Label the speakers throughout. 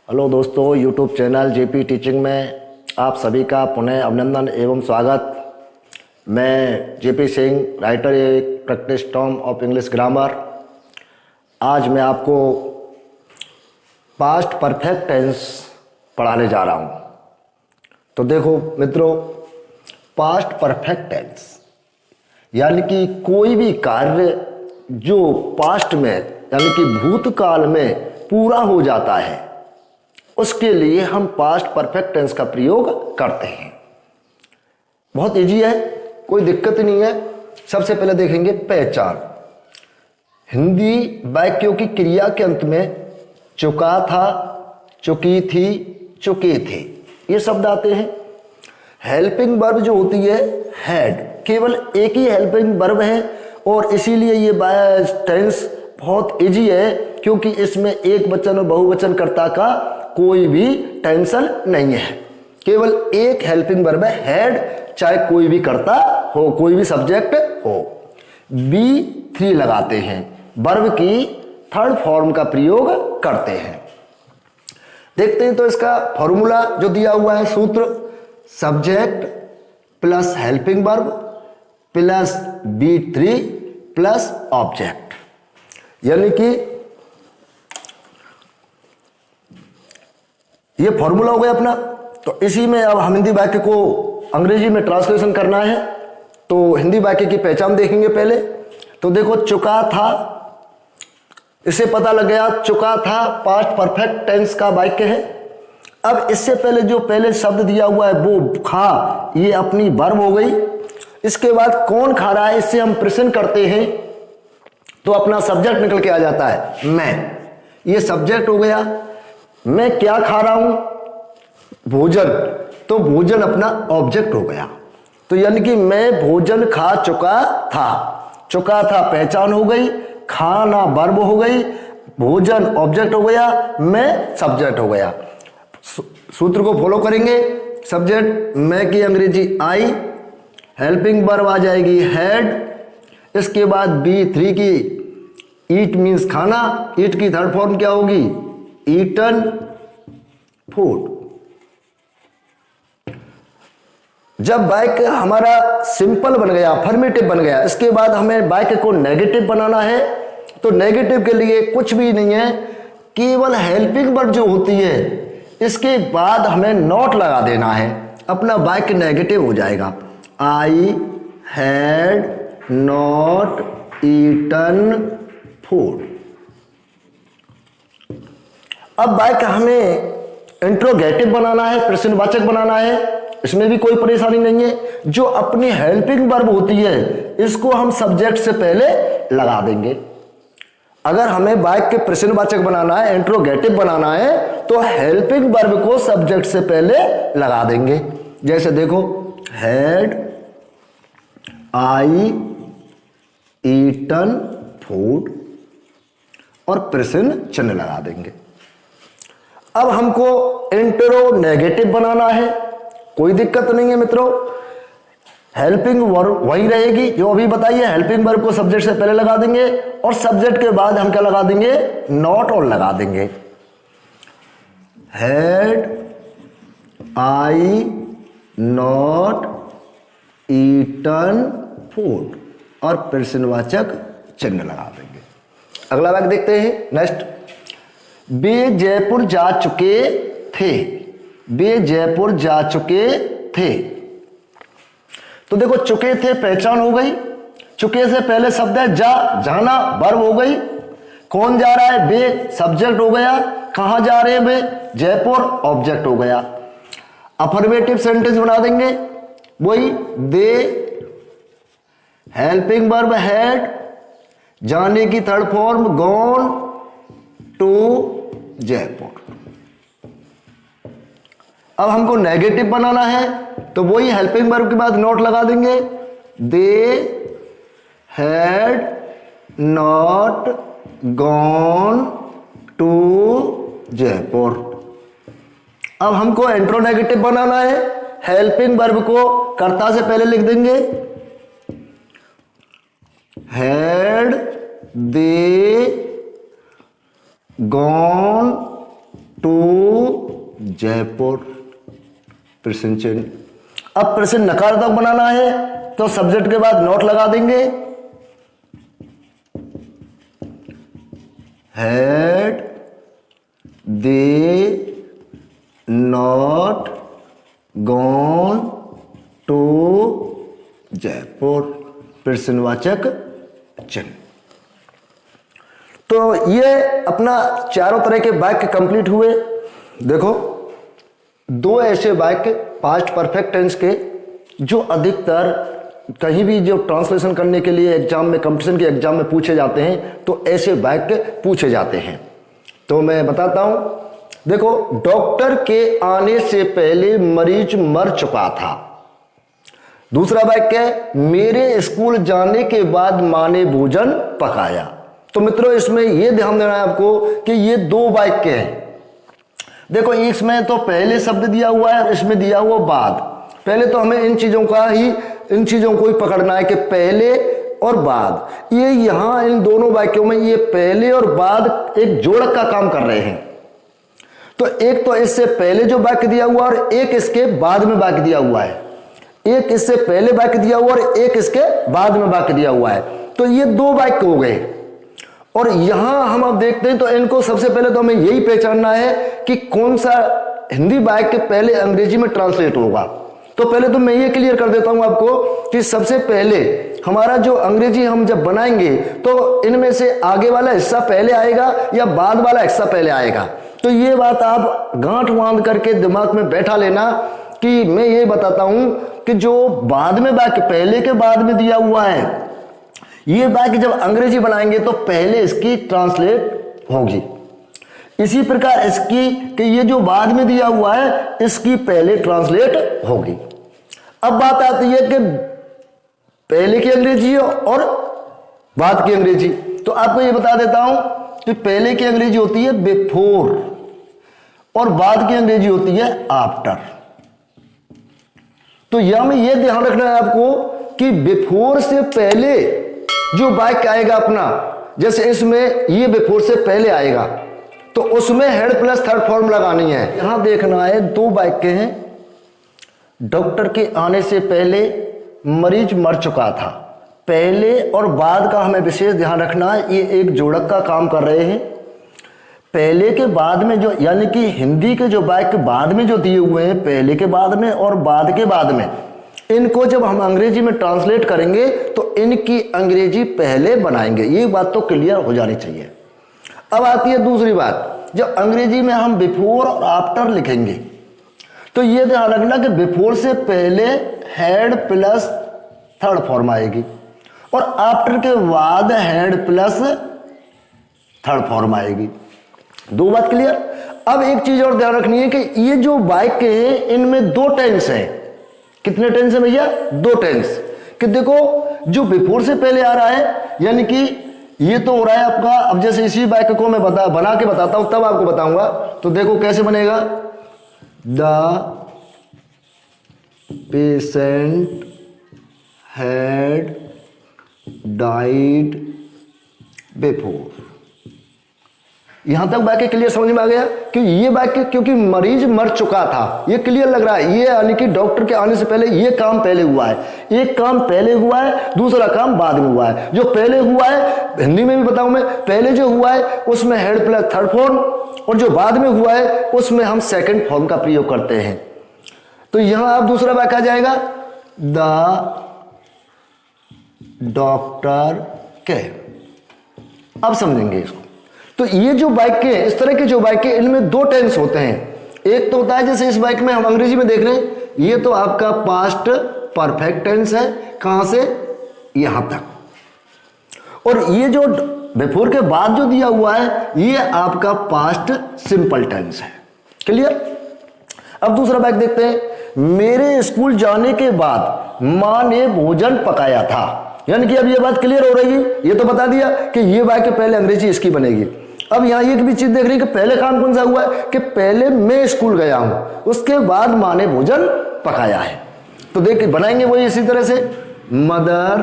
Speaker 1: Hello दोस्तों, YouTube channel JP teaching में आप सभी का पुनः अभिनंदन एवं स्वागत। मैं JP Singh, writer A practice Tom of English grammar. आज मैं आपको पास्ट परफेक्ट टेंस पढ़ाने जा रहा हूँ। तो देखो मित्रों, पास्ट परफेक्ट टेंस यानी कि कोई भी कार्य जो पास्ट में यानी कि भूतकाल में पूरा हो जाता है उसके लिए हम पास्ट परफेक्ट टेंस का प्रयोग करते हैं। बहुत इजी है, कोई दिक्कत नहीं है। सबसे पहले देखेंगे पहचान। हिंदी वाक्यों की क्रिया के अंत में चुका था, चुकी थी, चुके थे ये शब्द आते हैं। हेल्पिंग वर्ब जो होती है हैड, केवल एक ही हेल्पिंग वर्ब है और इसीलिए ये टेंस बहुत इजी है क्योंकि इसमें एक वचन और बहुवचन कर्ता का कोई भी टेंशन नहीं है। केवल एक हेल्पिंग वर्ब है हैड, चाहे कोई भी कर्ता हो, कोई भी सब्जेक्ट हो। B3 लगाते हैं, वर्ब की थर्ड फॉर्म का प्रयोग करते हैं। देखते हैं तो इसका फॉर्मूला जो दिया हुआ है, सूत्र subject plus helping verb plus B3 plus object, यानी कि ये फॉर्मूला हो गया अपना। तो इसी में अब हम हिंदी वाक्य को अंग्रेजी में ट्रांसलेशन करना है। तो हिंदी वाक्य की पहचान देखेंगे पहले। तो देखो, चुका था, इससे पता लग गया चुका था पास्ट परफेक्ट टेंस का वाक्य है। अब इससे पहले जो पहले शब्द दिया हुआ है वो खा, ये अपनी वर्ब हो गई। इसके बाद कौन खा रहा है, इससे हम प्रश्न करते हैं तो अपना सब्जेक्ट निकल के आ जाता है मैं, ये सब्जेक्ट हो गया। मैं क्या खा रहा हूं, भोजन, तो भोजन अपना ऑब्जेक्ट हो गया। तो यानी कि मैं भोजन खा चुका था, चुका था पहचान हो गई, खाना वर्ब हो गई, भोजन ऑब्जेक्ट हो गया, मैं सब्जेक्ट हो गया। सूत्र को फॉलो करेंगे। सब्जेक्ट मैं की अंग्रेजी आई, हेल्पिंग वर्ब आ जाएगी हैड, इसके बाद B3 की ईट मीन्स खाना, ईट की थर्ड फॉर्म क्या होगी ईटन, फूड। जब वाक्य हमारा सिंपल बन गया, अफर्मेटिव बन गया, इसके बाद हमें वाक्य को नेगेटिव बनाना है। तो नेगेटिव के लिए कुछ भी नहीं है, केवल हेल्पिंग वर्ब जो होती है इसके बाद हमें नॉट लगा देना है, अपना वाक्य नेगेटिव हो जाएगा। I had not eaten food. अब वाक्य हमें इंट्रोगेटिव बनाना है, प्रश्नवाचक बनाना है, इसमें भी कोई परेशानी नहीं है। जो अपनी हेल्पिंग वर्ब होती है इसको हम सब्जेक्ट से पहले लगा देंगे। अगर हमें वाक्य प्रश्नवाचक बनाना है, इंट्रोगेटिव बनाना है, तो हेल्पिंग वर्ब को सब्जेक्ट से पहले लगा देंगे। जैसे देखो, हैड आई ईटन फूड और प्रश्न चिन्ह लगा देंगे। अब हमको इंट्रोगेटिव बनाना है, कोई दिक्कत नहीं है मित्रों। हेल्पिंग वर्ब वही रहेगी जो अभी बताइए, हेल्पिंग वर्ब को सब्जेक्ट से पहले लगा देंगे और सब्जेक्ट के बाद हम क्या लगा देंगे नॉट और लगा देंगे। Had I not eaten food और प्रश्नवाचक चिन्ह लगा देंगे। अगला वाक्य देखते हैं, नेक्स्ट। वे जयपुर जा चुके थे, वे जयपुर जा चुके थे। तो देखो, चुके थे पहचान हो गई, चुके से पहले शब्द है जा, जाना वर्ब हो गई। कौन जा रहा है, वे सब्जेक्ट हो गया। कहां जा रहे हैं वे, जयपुर ऑब्जेक्ट हो गया। अफर्मेटिव सेंटेंस बना देंगे, वही दे हेल्पिंग वर्ब हैड, जाने की third form gone to Jaipur. अब हमको नेगेटिव बनाना है तो वही हेल्पिंग वर्ब के बाद नॉट लगा देंगे, they had not gone to Jaipur. अब हमको इंट्रोनेगेटिव बनाना है, हेल्पिंग वर्ब को कर्ता से पहले लिख देंगे, had they gone to Jaipur, present change. अब प्रेजेंट नकारात्मक बनाना है तो सब्जेक्ट के बाद नॉट लगा देंगे। Had they not gone to Jaipur, प्रेजेंटवाचक चिन्ह। तो ये अपना चारों तरह के वाक्य कंप्लीट हुए। देखो, दो ऐसे वाक्य पास्ट परफेक्ट टेंस के जो अधिकतर कहीं भी जो ट्रांसलेशन करने के लिए एग्जाम में, कंपटीशन के एग्जाम में पूछे जाते हैं, तो ऐसे वाक्य पूछे जाते हैं। तो मैं बताता हूं। देखो, डॉक्टर के आने से पहले मरीज मर चुका था। दूसरा वाक्य है, मेरे स्कूल जाने के बाद मां ने भोजन पकाया। तो मित्रों, इसमें यह ध्यान देना है आपको कि ये दो वाक्य हैं। देखो, इसमें तो पहले शब्द दिया हुआ है और इसमें दिया हुआ बाद। पहले तो हमें इन चीजों को ही पकड़ना है कि पहले और बाद। ये यहां इन दोनों वाक्यों में ये पहले और बाद एक जोड़क का काम कर रहे हैं। तो एक तो इससे पहले जो वाक्य दिया हुआ और एक इसके बाद में वाक्य दिया हुआ है। एक इससे पहले वाक्य दिया हुआ और एक इसके बाद में वाक्य दिया हुआ है। तो ये दो वाक्य हो गए। और यहां हम अब देखते हैं तो इनको सबसे पहले तो हमें यही पहचानना है कि कौन सा हिंदी वाक्य पहले अंग्रेजी में ट्रांसलेट होगा। तो पहले तो मैं ये क्लियर कर देता हूं आपको कि सबसे पहले हमारा जो अंग्रेजी हम जब बनाएंगे तो इनमें से आगे वाला हिस्सा पहले आएगा या बाद वाला हिस्सा पहले आएगा। तो ये बात आप गांठ बांध करके दिमाग में बैठा लेना कि मैं ये बताता हूं कि जो बाद में वाक्य पहले के बाद में दिया हुआ है, ये वाक्य जब अंग्रेजी बनाएंगे तो पहले इसकी ट्रांसलेट होगी। इसी प्रकार इसकी कि ये जो बाद में दिया हुआ है इसकी पहले ट्रांसलेट होगी। अब बात आती है कि पहले की अंग्रेजी और बाद की अंग्रेजी। तो आपको ये बता देता हूं कि पहले की अंग्रेजी होती है बिफोर और बाद की अंग्रेजी होती है आफ्टर। तो यहां में यह ध्यान रखना है आपको कि बिफोर से पहले जो वाक्य आएगा अपना, जैसे इसमें ये बिफोर से पहले आएगा तो उसमें हेड प्लस थर्ड फॉर्म लगानी है। यहां देखना है दो वाक्य हैं। डॉक्टर के आने से पहले मरीज मर चुका था। पहले और बाद का हमें विशेष ध्यान रखना है। ये एक जोड़क का काम कर रहे हैं। पहले के बाद में जो, यानी कि हिंदी के जो वाक्य बाद में जो दिए हुए हैं, पहले के बाद में और बाद के बाद में, इनको जब हम अंग्रेजी में ट्रांसलेट करेंगे तो इनकी अंग्रेजी पहले बनाएंगे। ये बात तो क्लियर हो जानी चाहिए। अब आती है दूसरी बात, जब अंग्रेजी में हम बिफोर और आफ्टर लिखेंगे तो ये ध्यान रखना कि बिफोर से पहले हेड प्लस थर्ड फॉर्म आएगी और आफ्टर के बाद हेड प्लस थर्ड फॉर्म आएगी। दो बात क्लियर। अब एक चीज और ध्यान रखनी है कि ये जो वाक्य है इनमें दो टेंस हैं। कितने टेंस है भैया? दो टेंस। कि देखो, जो बिफोर से पहले आ रहा है, यानी कि ये तो हो रहा है आपका, अब जैसे इसी वाक्य को मैं बना के बताता हूं तब आपको बताऊंगा। तो देखो कैसे बनेगा। The patient had died before. यहां तक वाक्य क्लियर समझ में आ गया कि ये वाक्य क्योंकि मरीज मर चुका था, ये क्लियर लग रहा है। ये यानी कि डॉक्टर के आने से पहले ये काम पहले हुआ है। एक काम पहले हुआ है, दूसरा काम बाद में हुआ है। जो पहले हुआ है, हिंदी में भी बताऊं मैं, पहले जो हुआ है उसमें हेड प्लस थर्ड फॉर्म और जो बाद में हुआ है उसमें हम सेकंड फॉर्म का प्रयोग करते हैं। तो यहां आप दूसरा वाक्य आ जाएगा, द डॉक्टर के। अब समझेंगे इसको। तो ये जो वाक्य है, इस तरह के जो वाक्य, इनमें दो टेंस होते हैं। एक तो होता है जैसे इस वाक्य में हम अंग्रेजी में देख रहे हैं, ये तो आपका पास्ट परफेक्ट टेंस है, कहां से यहां तक। और ये जो बिफोर के बाद जो दिया हुआ है ये आपका पास्ट सिंपल टेंस है। क्लियर। अब दूसरा वाक्य देखते हैं। मेरे स्कूल जाने के बाद मां ने भोजन पकाया था। यानी कि अब ये बात क्लियर हो रही है। ये तो बता दिया कि ये वाक्य पहले अंग्रेजी इसकी बनेगी। अब यहां एक भी चीज देख रही है कि पहले काम कौन सा हुआ है कि पहले मैं स्कूल गया हूं, उसके बाद मां ने भोजन पकाया है। तो देखिए बनाएंगे वही इसी तरह से, mother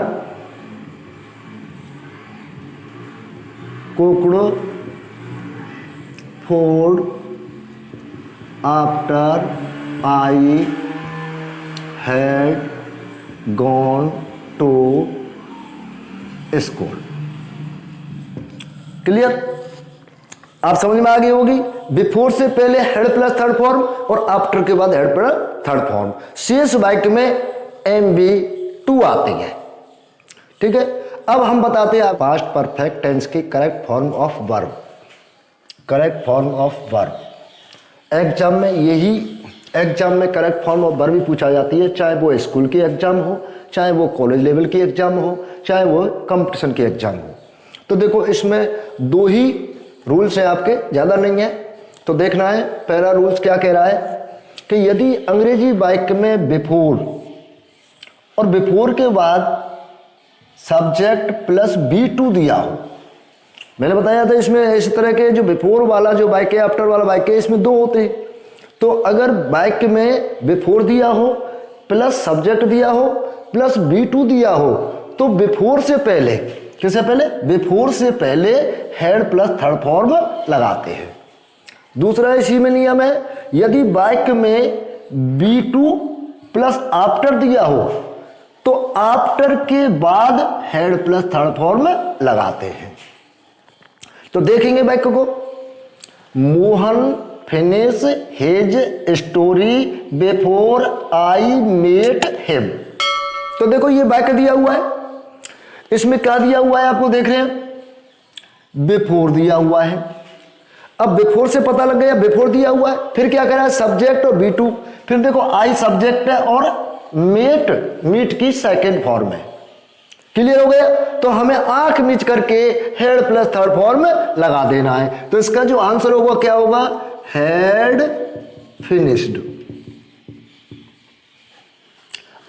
Speaker 1: cooked food after I had gone to school. Clear? आप समझ में आ गई होगी। बिफोर से पहले हेड प्लस थर्ड फॉर्म और आफ्टर के बाद हेड प्लस थर्ड फॉर्म। शेष वाक्य में MB2 आती है। ठीक है, अब हम बताते हैं पास्ट परफेक्ट टेंस की correct form of verb. Correct form of verb exam में करेक्ट फॉर्म ऑफ वर्ब भी पूछा जाती है, चाहे वो स्कूल की एग्जाम हो, चाहे वो कॉलेज लेवल की एग्जाम हो, चाहे वो कंपटीशन की एग्जाम हो। तो देखो इसमें 2 ही रूल्स हैं आपके, ज़्यादा नहीं है। तो देखना है पहला रूल्स क्या कह रहा है कि यदि अंग्रेजी वाक्य में बिफोर और बिफोर के बाद सब्जेक्ट प्लस B2 दिया हो। मैंने बताया था इसमें इस तरह के जो बिफोर वाला जो वाक्य आफ्टर वाला वाक्य इसमें 2 होते हैं। तो अगर वाक्य में बिफोर दिया हो प्लस सब्जेक्ट दिया हो प्लस B2 दिया हो तो बिफोर से पहले, किससे पहले? बिफोर से पहले हेड प्लस थर्ड फॉर्म लगाते हैं। दूसरा इसी में नियम है, यदि वाक्य में B2 प्लस आफ्टर दिया हो तो आफ्टर के बाद हेड प्लस थर्ड फॉर्म लगाते हैं। तो देखेंगे वाक्य को। Mohan finish his story before I met him. तो देखो ये वाक्य दिया हुआ है, इसमें क्या दिया हुआ है आपको देख रहे हैं, बिफोर दिया हुआ है। अब बिफोर से पता लग गया बिफोर दिया हुआ है, फिर क्या करा है सब्जेक्ट और B2, फिर देखो आई सब्जेक्ट है और मीट की सेकंड फॉर्म है। क्लियर हो गया? तो हमें आंख मीच करके हेड प्लस थर्ड फॉर्म लगा देना है। तो इसका जो आंसर होगा क्या होगा? Had finished.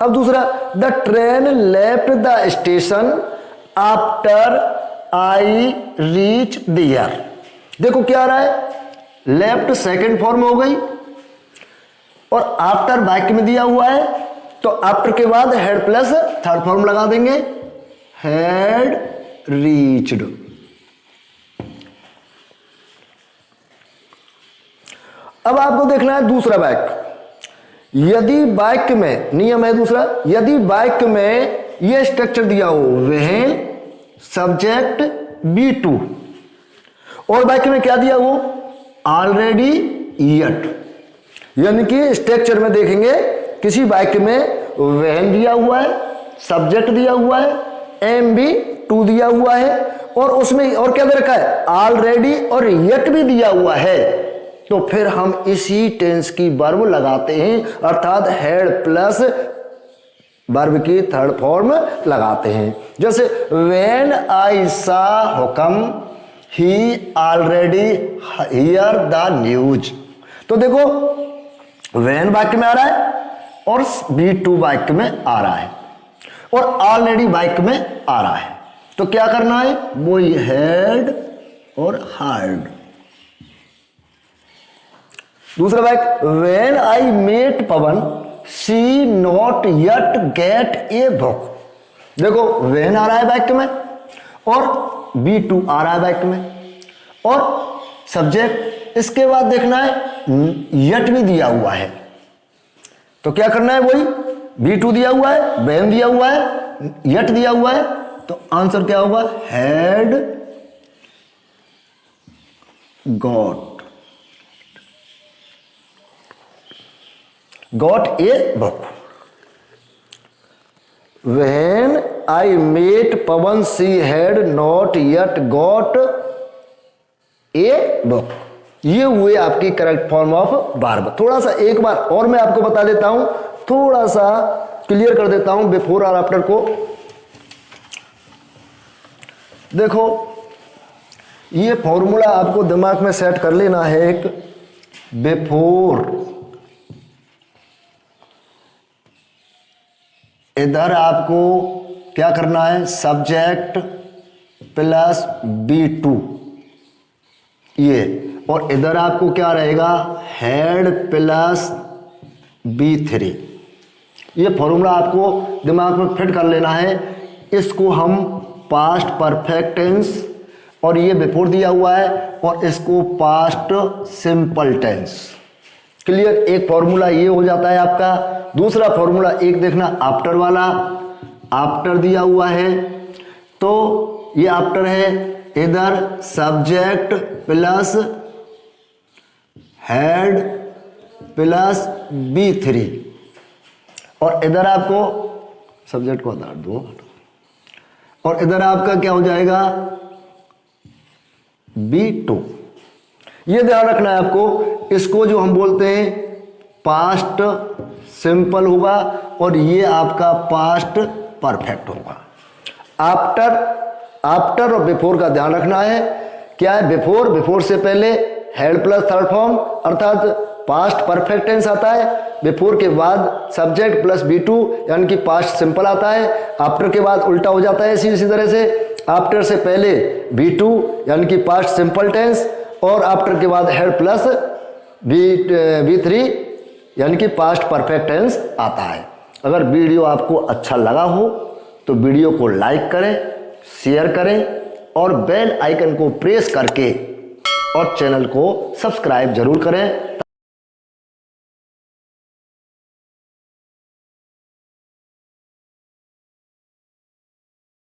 Speaker 1: अब दूसरा, the train left the station after I reach there. देखो क्या आ रहा है, लेफ्ट सेकंड फॉर्म हो गई और आफ्टर वाक्य में दिया हुआ है तो आफ्टर के बाद हेड प्लस थर्ड फॉर्म लगा देंगे, हैड रीच्ड। अब आपको देखना है दूसरा वाक्य। यदि वाक्य में नियम है दूसरा, यदि वाक्य में यह स्ट्रक्चर दिया हो व्हेन सब्जेक्ट B2 और वाक्य में क्या दिया हो ऑलरेडी येट, यानी कि स्ट्रक्चर में देखेंगे किसी वाक्य में व्हेन दिया हुआ है, सब्जेक्ट दिया हुआ है, MB2 दिया हुआ है और उसमें और क्या दे रखा है ऑलरेडी और येट भी दिया हुआ है, तो फिर हम इसी टेंस की वर्ब लगाते हैं, अर्थात हेड प्लस वर्ब की थर्ड फॉर्म लगाते हैं। जैसे व्हेन आई सा हुकम ही ऑलरेडी हियर द न्यूज। तो देखो व्हेन वाक्य में आ रहा है और B2 वाक्य में आ रहा है और ऑलरेडी वाक्य में आ रहा है, तो क्या करना है वही हैड और हार्ड। दूसरा वाक्य, when I met Pavan she not yet get a book. देखो व्हेन आ रहा है वाक्य में और B2 आ रहा है वाक्य में और सब्जेक्ट, इसके बाद देखना है यट भी दिया हुआ है, तो क्या करना है वही B2 दिया हुआ है, व्हेन दिया हुआ है, यट दिया हुआ है, तो आंसर क्या होगा had got a book. When I met Pavan she had not yet got a book. ये हुए आपकी करेक्ट फॉर्म ऑफ वर्ब। थोड़ा सा एक बार और मैं आपको बता देता हूं, थोड़ा सा क्लियर कर देता हूं बिफोर और आफ्टर को। देखो ये फॉर्मूला आपको दिमाग में सेट कर लेना है, एक बिफोर, इधर आपको क्या करना है सब्जेक्ट प्लस B2 ये, और इधर आपको क्या रहेगा हेड प्लस B3। ये फॉर्मूला आपको दिमाग में फिट कर लेना है। इसको हम पास्ट परफेक्ट टेंस, और ये बिफोर दिया हुआ है, और इसको पास्ट सिंपल टेंस क्लियर। एक फॉर्मूला ये हो जाता है आपका। दूसरा फॉर्मूला एक देखना आफ्टर वाला, आफ्टर दिया हुआ है तो ये आफ्टर है, इधर subject plus head plus B3 और इधर आपको सब्जेक्ट को हटा दो और इधर आपका क्या हो जाएगा B2। ये ध्यान रखना है आपको, इसको जो हम बोलते हैं पास्ट सिंपल होगा और ये आपका पास्ट परफेक्ट होगा। आफ्टर और बिफोर का ध्यान रखना है। क्या है बिफोर से पहले हेड प्लस थर्ड फॉर्म अर्थात पास्ट परफेक्ट टेंस आता है। बिफोर के बाद सब्जेक्ट प्लस B2 यानी कि पास्ट सिंपल आता है। आफ्टर के बाद उल्टा हो जाता है इसी तरह से, आफ्टर से पहले B2 यानी कि पास्ट सिंपल टेंस और आफ्टर के बाद हेड प्लस B3 यानी कि पास्ट परफेक्ट टेंस आता है। अगर वीडियो आपको अच्छा लगा हो तो वीडियो को लाइक करें, शेयर करें और बेल आइकन को प्रेस करके और चैनल को सब्सक्राइब जरूर करें।